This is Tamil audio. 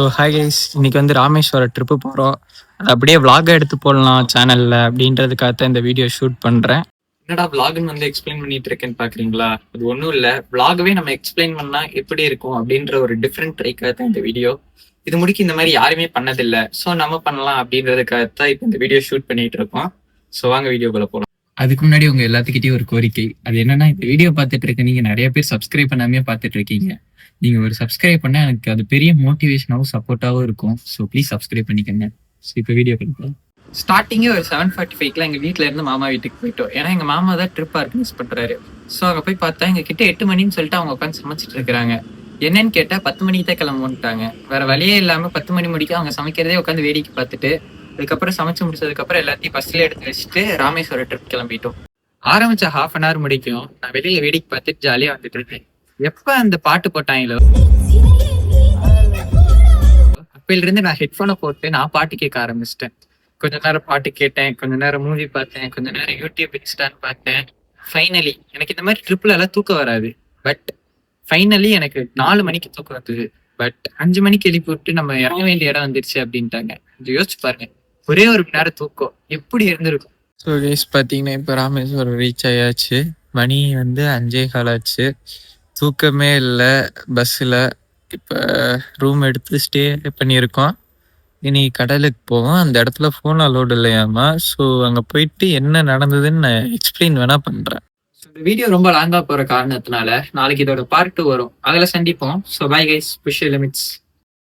ஸோ ஹாய் கைஸ், இன்னைக்கு வந்து ராமேஸ்வரம் ட்ரிப்பு போகிறோம். அது அப்படியே vlog-ஆ எடுத்து போடலாம் சேனலில் அப்படின்றதுக்காக தான் இந்த வீடியோ ஷூட் பண்ணுறேன். என்னடா vlog-ன்னு வந்து எக்ஸ்பிளைன் பண்ணிட்டு இருக்கேன்னு பார்க்குறீங்களா? அது ஒன்றும் இல்லை, vlog-வே நம்ம எக்ஸ்பிளைன் பண்ணால் எப்படி இருக்கும் அப்படின்ற ஒரு டிஃப்ரெண்ட் ட்ரைக்காக தான் இந்த வீடியோ. இது முடிக்க இந்த மாதிரி யாருமே பண்ணதில்லை, ஸோ நம்ம பண்ணலாம் அப்படின்றதுக்காக தான் இப்போ இந்த வீடியோ ஷூட் பண்ணிட்டு இருக்கோம். ஸோ வாங்க வீடியோக்குள்ள போகலாம். அதுக்கு முன்னாடி உங்க எல்லாத்துக்கிட்டையும் ஒரு கோரிக்கை. அது என்னன்னா, இந்த வீடியோ பார்த்துட்டு இருக்க நீங்க நிறைய பேர் சப்ஸ்கிரைப் பண்ணாமே பார்த்துட்டு இருக்கீங்க. நீங்க ஒரு சப்ஸ்கிரைப் பண்ணா எனக்கு அது பெரிய மோட்டிவேஷனாகவும் சப்போர்ட்டாகவும் இருக்கும். ஸோ ப்ளீஸ் சப்ஸ்கிரைப் பண்ணிக்கோங்க. ஸோ இப்போ வீடியோ கொடுப்போம். ஸ்டார்டிங்கே ஒரு 7:45 எங்கள் வீட்டில் இருந்து மாமா வீட்டுக்கு போயிட்டோம். ஏன்னா எங்கள் மாமா தான் ட்ரிப் ஆர்கனைஸ் பண்ணுறாரு. ஸோ அங்கே போய் பார்த்தா எங்கள் கிட்ட 8 மணின்னு சொல்லிட்டு அவங்க உட்காந்து சமைச்சிட்டு இருக்கிறாங்க. என்னன்னு கேட்டால் 10 மணிக்கு தான் கிளம்புன்ட்டாங்க. வேற வழியே இல்லாமல் 10 மணி முடிக்க அவங்க சமைக்கிறதே உட்காந்து வேடிக்கை பார்த்துட்டு, அதுக்கப்புறம் சமைச்சு முடிச்சதுக்கப்புறம் எல்லாத்தையும் பஸ்ல எடுத்து வச்சுட்டு ராமேஸ்வரம் ட்ரிப் கிளம்பிட்டோம். ஆரம்பிச்ச 1/2 hour முடிக்கும் நான் வெளியில வேடிக்கை பார்த்துட்டு ஜாலியாக வந்துட்டு இருக்கேன். எப்ப அந்த பாட்டு போட்டாங்களோ அப்பையிலிருந்து நான் ஹெட்ஃபோனை போட்டு நான் பாட்டு கேட்க ஆரம்பிச்சிட்டேன். கொஞ்ச நேரம் பாட்டு கேட்டேன், கொஞ்ச நேரம் மூவி பார்த்தேன், கொஞ்ச நேரம் யூடியூப் இன்ஸ்டான்னு பார்த்தேன். ஃபைனலி எனக்கு இந்த மாதிரி ட்ரிப்ல எல்லாம் தூக்கம் வராது. பட் ஃபைனலி எனக்கு 4 மணிக்கு தூக்கம் வந்தது. பட் 5 மணிக்கு எழுப்பி விட்டு நம்ம இறங்க வேண்டிய இடம் வந்துருச்சு அப்படின்ட்டாங்க. இது யோசிச்சு பாருங்க, ஒரே ஒரு மணி நேரம் தூக்கம் எப்படி இருந்திருக்கும். ஸோ கேஸ் பார்த்தீங்கன்னா இப்போ ராமேஸ்வரம் ரீச் ஆயாச்சு. மணி வந்து 5:15 ஆச்சு. தூக்கமே இல்லை பஸ்ஸில். இப்போ ரூம் எடுத்து ஸ்டே பண்ணியிருக்கோம். இனி கடலுக்கு போவோம். அந்த இடத்துல ஃபோன் அலோடு இல்லையாமா. ஸோ அங்கே போயிட்டு என்ன நடந்ததுன்னு நான் எக்ஸ்பிளைன் வேணா பண்ணுறேன். ஸோ இந்த வீடியோ ரொம்ப லாங்காக போகிற காரணத்தினால நாளைக்கு இதோட பார்ட் 2 வரும், அதில் சந்திப்போம். So bye guys, push limits.